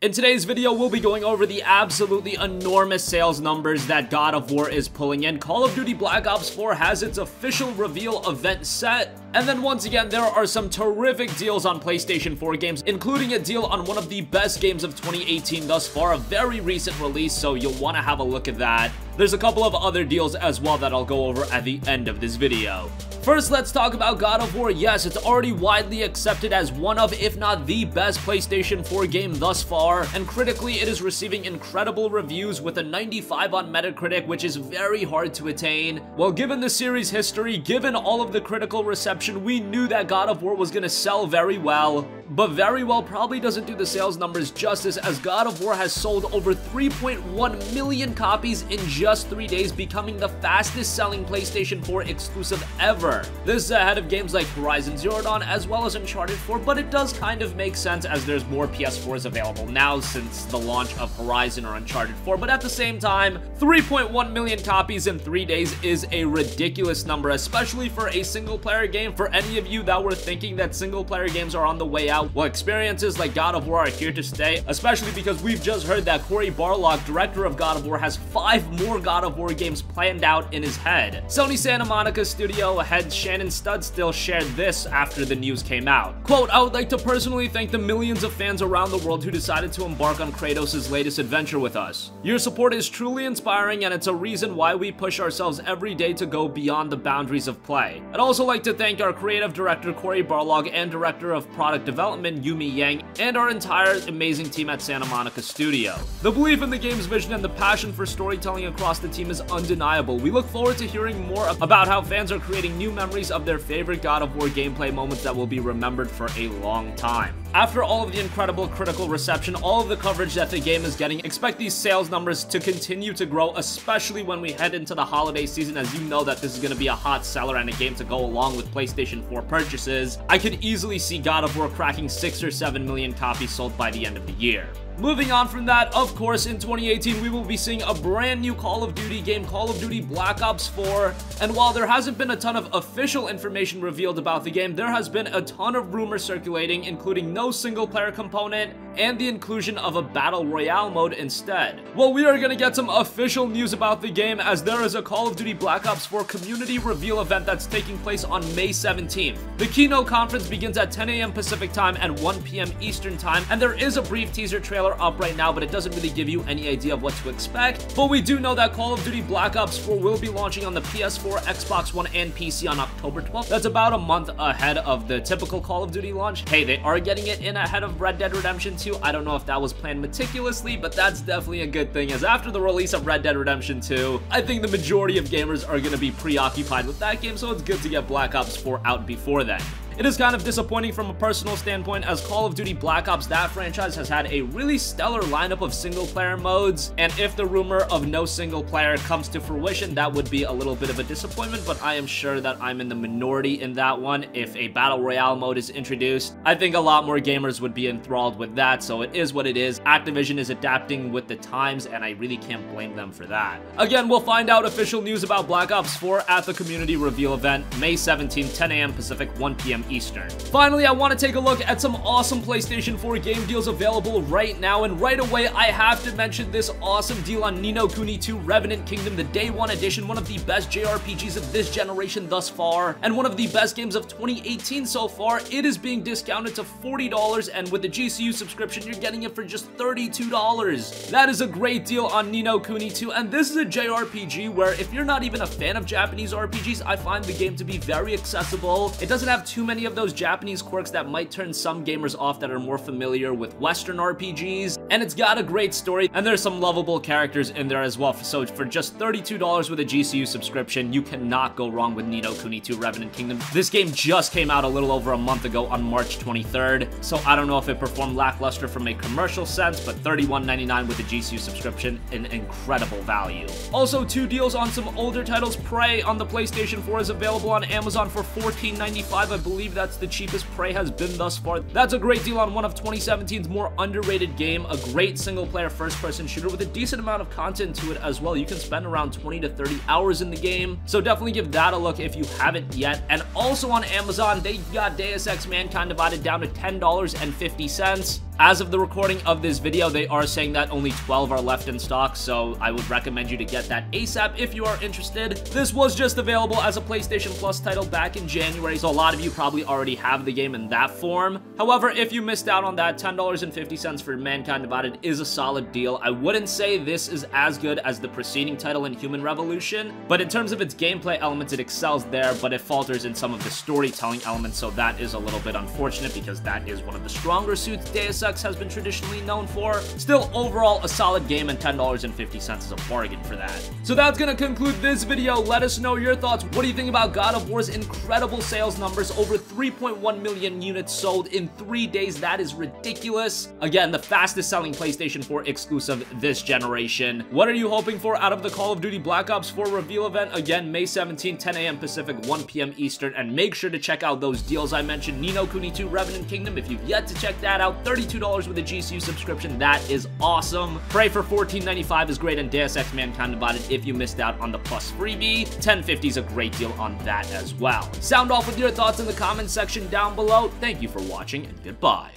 In today's video, we'll be going over the absolutely enormous sales numbers that God of War is pulling in. Call of Duty Black Ops 4 has its official reveal event set. And then once again, there are some terrific deals on PlayStation 4 games, including a deal on one of the best games of 2018 thus far, a very recent release, so you'll want to have a look at that. There's a couple of other deals as well that I'll go over at the end of this video. First, let's talk about God of War. Yes, it's already widely accepted as one of, if not the best PlayStation 4 game thus far, and critically, it is receiving incredible reviews with a 95 on Metacritic, which is very hard to attain. Well, given the series' history, given all of the critical reception, we knew that God of War was going to sell very well, but very well probably doesn't do the sales numbers justice, as God of War has sold over 3.1 million copies in just 3 days, becoming the fastest selling PlayStation 4 exclusive ever. This is ahead of games like Horizon Zero Dawn as well as Uncharted 4, but it does kind of make sense as there's more PS4s available now since the launch of Horizon or Uncharted 4, but at the same time, 3.1 million copies in 3 days is a ridiculous number, especially for a single-player game. For any of you that were thinking that single-player games are on the way out, well, experiences like God of War are here to stay, especially because we've just heard that Cory Barlog, director of God of War, has 5 more God of War games planned out in his head. Sony Santa Monica studio head Shannon Studstill shared this after the news came out. Quote, "I would like to personally thank the millions of fans around the world who decided to embark on Kratos' latest adventure with us. Your support is truly inspiring, and it's a reason why we push ourselves every day to go beyond the boundaries of play. I'd also like to thank our creative director Cory Barlog and director of product development Yumi Yang and our entire amazing team at Santa Monica Studio. The belief in the game's vision and the passion for storytelling across the team is undeniable. We look forward to hearing more about how fans are creating new memories of their favorite God of War gameplay moments that will be remembered for a long time." After all of the incredible critical reception, all of the coverage that the game is getting, expect these sales numbers to continue to grow, especially when we head into the holiday season, as you know that this is going to be a hot seller and a game to go along with PlayStation 4 purchases. I could easily see God of War cracking 6 or 7 million copies sold by the end of the year. Moving on from that, of course, in 2018, we will be seeing a brand new Call of Duty game, Call of Duty Black Ops 4, and while there hasn't been a ton of official information revealed about the game, there has been a ton of rumors circulating, including no single-player component, and the inclusion of a Battle Royale mode instead. Well, we are going to get some official news about the game, as there is a Call of Duty Black Ops 4 community reveal event that's taking place on May 17th. The keynote conference begins at 10 a.m. Pacific time and 1 p.m. Eastern time, and there is a brief teaser trailer up right now, but it doesn't really give you any idea of what to expect. But we do know that Call of Duty Black Ops 4 will be launching on the PS4, Xbox One, and PC on October 12th. That's about a month ahead of the typical Call of Duty launch. Hey, they are getting it in ahead of Red Dead Redemption 2. I don't know if that was planned meticulously, but that's definitely a good thing, as after the release of Red Dead Redemption 2, I think the majority of gamers are going to be preoccupied with that game, so it's good to get Black Ops 4 out before then. It is kind of disappointing from a personal standpoint, as Call of Duty Black Ops, that franchise, has had a really stellar lineup of single-player modes, and if the rumor of no single-player comes to fruition, that would be a little bit of a disappointment, but I am sure that I'm in the minority in that one. If a Battle Royale mode is introduced, I think a lot more gamers would be enthralled with that, so it is what it is. Activision is adapting with the times, and I really can't blame them for that. Again, we'll find out official news about Black Ops 4 at the community reveal event, May 17th, 10 a.m. Pacific, 1 p.m. Eastern. Finally, I want to take a look at some awesome PlayStation 4 game deals available right now, and right away, I have to mention this awesome deal on Ni no Kuni 2 Revenant Kingdom, the Day 1 edition, one of the best JRPGs of this generation thus far, and one of the best games of 2018 so far. It is being discounted to $40, and with the GCU subscription, you're getting it for just $32. That is a great deal on Ni no Kuni 2, and this is a JRPG where if you're not even a fan of Japanese RPGs, I find the game to be very accessible. It doesn't have too many of those Japanese quirks that might turn some gamers off that are more familiar with Western RPGs, and it's got a great story, and there's some lovable characters in there as well. So for just $32 with a GCU subscription, you cannot go wrong with Ni no Kuni 2 Revenant Kingdom. This game just came out a little over a month ago on March 23rd, so I don't know if it performed lackluster from a commercial sense, but $31.99 with a GCU subscription, an incredible value. Also, 2 deals on some older titles. Prey on the PlayStation 4 is available on Amazon for $14.95. I believe that's the cheapest Prey has been thus far. That's a great deal on one of 2017's more underrated game, a great single-player first-person shooter with a decent amount of content to it as well. You can spend around 20 to 30 hours in the game, so definitely give that a look if you haven't yet. And also on Amazon, they got Deus Ex Mankind Divided down to $10.50. As of the recording of this video, they are saying that only 12 are left in stock, so I would recommend you to get that ASAP if you are interested. This was just available as a PlayStation Plus title back in January, so a lot of you probably already have the game in that form. However, if you missed out on that, $10.50 for Mankind Divided is a solid deal. I wouldn't say this is as good as the preceding title in Human Revolution, but in terms of its gameplay elements, it excels there, but it falters in some of the storytelling elements, so that is a little bit unfortunate because that is one of the stronger suits Deus Ex has been traditionally known for. Still, overall, a solid game, and $10.50 is a bargain for that. So that's gonna conclude this video. Let us know your thoughts. What do you think about God of War's incredible sales numbers? Over 3.1 million units sold in 3 days. That is ridiculous. Again, the fastest selling PlayStation 4 exclusive this generation. What are you hoping for out of the Call of Duty Black Ops 4 reveal event? Again, May 17, 10 a.m. Pacific, 1 p.m. Eastern, and make sure to check out those deals I mentioned. Ni no Kuni 2 Revenant Kingdom, if you've yet to check that out, $32 with a GCU subscription. That is awesome. Prey for $14.95 is great, and Deus Ex Mankind Divided if you missed out on the Plus freebie. $10.50 is a great deal on that as well. Sound off with your thoughts in the comments section down below. Thank you for watching, and goodbye.